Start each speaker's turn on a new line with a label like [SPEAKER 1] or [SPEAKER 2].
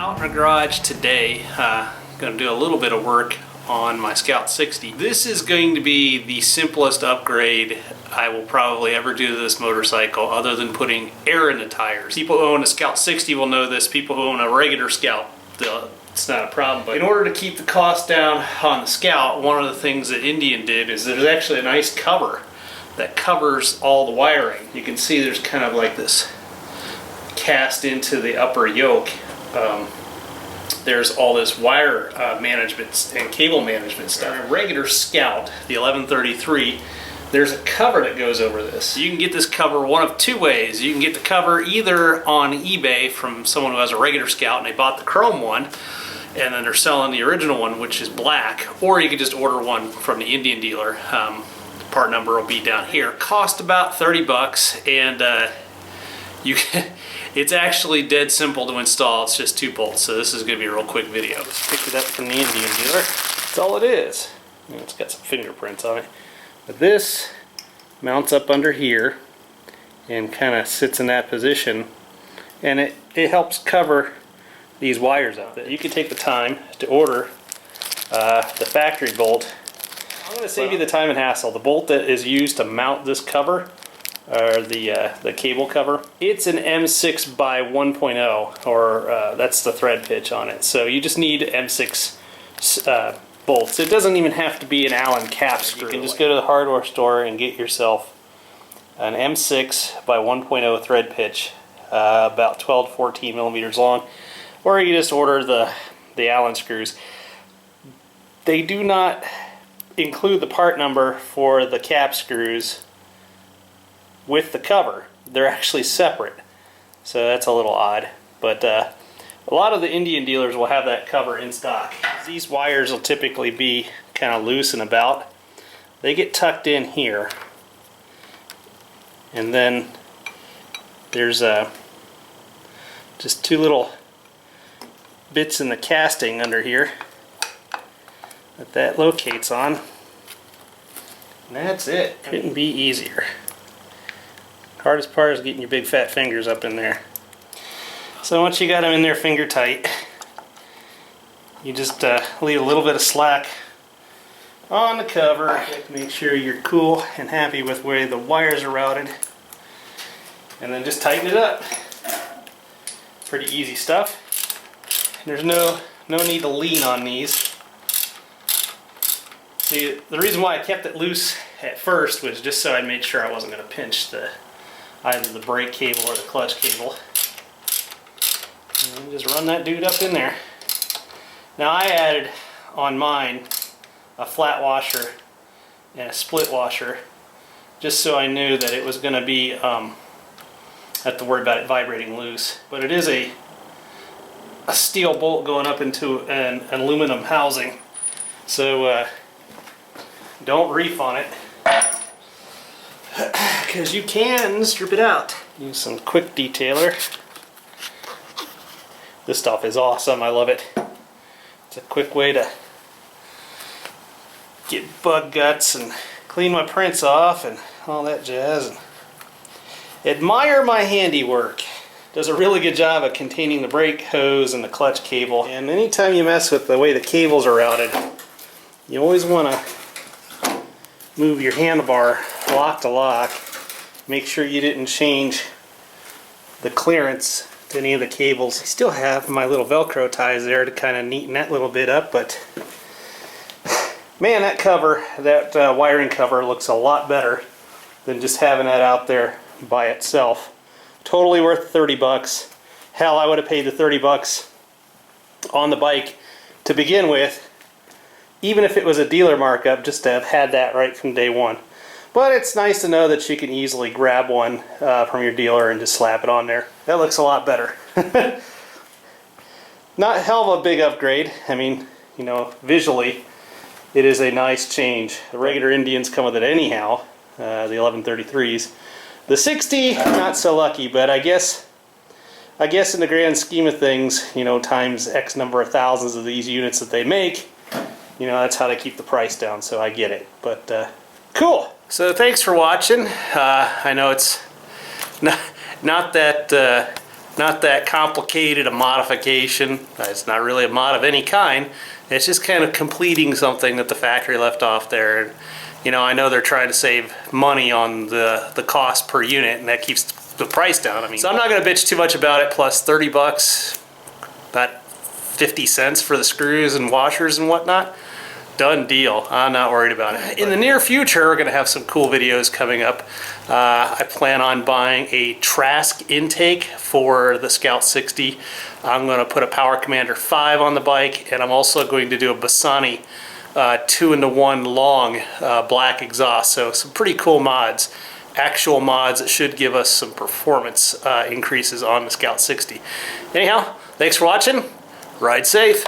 [SPEAKER 1] Out in the garage today, going to do a little bit of work on my Scout 60. This is going to be the simplest upgrade I will probably ever do to this motorcycle, other than putting air in the tires. People who own a Scout 60 will know this. People who own a regular Scout, it's not a problem. But in order to keep the cost down on the Scout, one of the things that Indian did is there's actually a nice cover that covers all the wiring. You can see there's kind of like this cast into the upper yoke. There's all this wire management and cable management stuff. In a regular Scout, the 1133, there's a cover that goes over this. You can get this cover one of two ways. You can get the cover either on eBay from someone who has a regular Scout and they bought the chrome one, and then they're selling the original one, which is black, or you can just order one from the Indian dealer. The part number will be down here. Cost about 30 bucks, and you can. It's actually dead simple to install. It's just 2 bolts, so this is going to be a real quick video. Just picked it up from the Indian dealer. That's all it is. And it's got some fingerprints on it. But this mounts up under here and kind of sits in that position, and it helps cover these wires up. You can take the time to order the factory bolt. I'm going to save you the time and hassle. The bolt that is used to mount this cover, or the cable cover, it's an M6 by 1.0, or that's the thread pitch on it. So you just need M6 bolts. It doesn't even have to be an Allen cap screw. You can just go to the hardware store and get yourself an M6 by 1.0 thread pitch, about 12 to 14 millimeters long, or you just order the Allen screws. They do not include the part number for the cap screws with the cover. They're actually separate, so that's a little odd, but a lot of the Indian dealers will have that cover in stock. These wires will typically be kind of loose and about. They get tucked in here, and then there's just 2 little bits in the casting under here that locates on, and that's it. Couldn't be easier. Hardest part is getting your big fat fingers up in there. So once you got them in there finger tight, you just leave a little bit of slack on the cover. Make sure you're cool and happy with where the wires are routed, and then just tighten it up. Pretty easy stuff. There's no need to lean on these. See, the reason why I kept it loose at first was just so I'd make sure I wasn't going to pinch either the brake cable or the clutch cable. And just run that dude up in there. Now I added on mine a flat washer and a split washer, just so I knew that it was going to be, I have to worry about it vibrating loose. But it is a steel bolt going up into an aluminum housing, so don't reef on it, because you can strip it out. Use some quick detailer. This stuff is awesome. I love it. It's a quick way to get bug guts and clean my prints off and all that jazz. And admire my handiwork. Does a really good job of containing the brake hose and the clutch cable. And anytime you mess with the way the cables are routed, you always want to move your handlebar lock to lock. Make sure you didn't change the clearance to any of the cables. I still have my little Velcro ties there to kind of neaten that little bit up, but man, that cover, that wiring cover looks a lot better than just having that out there by itself. Totally worth 30 bucks. Hell, I would have paid the 30 bucks on the bike to begin with, even if it was a dealer markup, just to have had that right from day one. But it's nice to know that you can easily grab one from your dealer and just slap it on there. That looks a lot better. Not hell of a big upgrade. I mean, you know, visually, it is a nice change. The regular Indians come with it anyhow, the 1133s. The 60, not so lucky, but I guess in the grand scheme of things, you know, times X number of thousands of these units that they make, you know, that's how they keep the price down, so I get it. But cool. So thanks for watching. I know it's not that Not that complicated a modification. It's not really a mod of any kind. It's just kind of completing something that the factory left off there. You know, I know they're trying to save money on the cost per unit, and that keeps the price down. I mean, so I'm not going to bitch too much about it. Plus 30 bucks, about 50 cents for the screws and washers and whatnot. Done deal. I'm not worried about it. In the near future, we're going to have some cool videos coming up. I plan on buying a Trask intake for the Scout 60. I'm going to put a Power Commander 5 on the bike, and I'm also going to do a Bassani 2-in-1 long black exhaust. So some pretty cool mods. Actual mods that should give us some performance increases on the Scout 60. Anyhow, thanks for watching. Ride safe.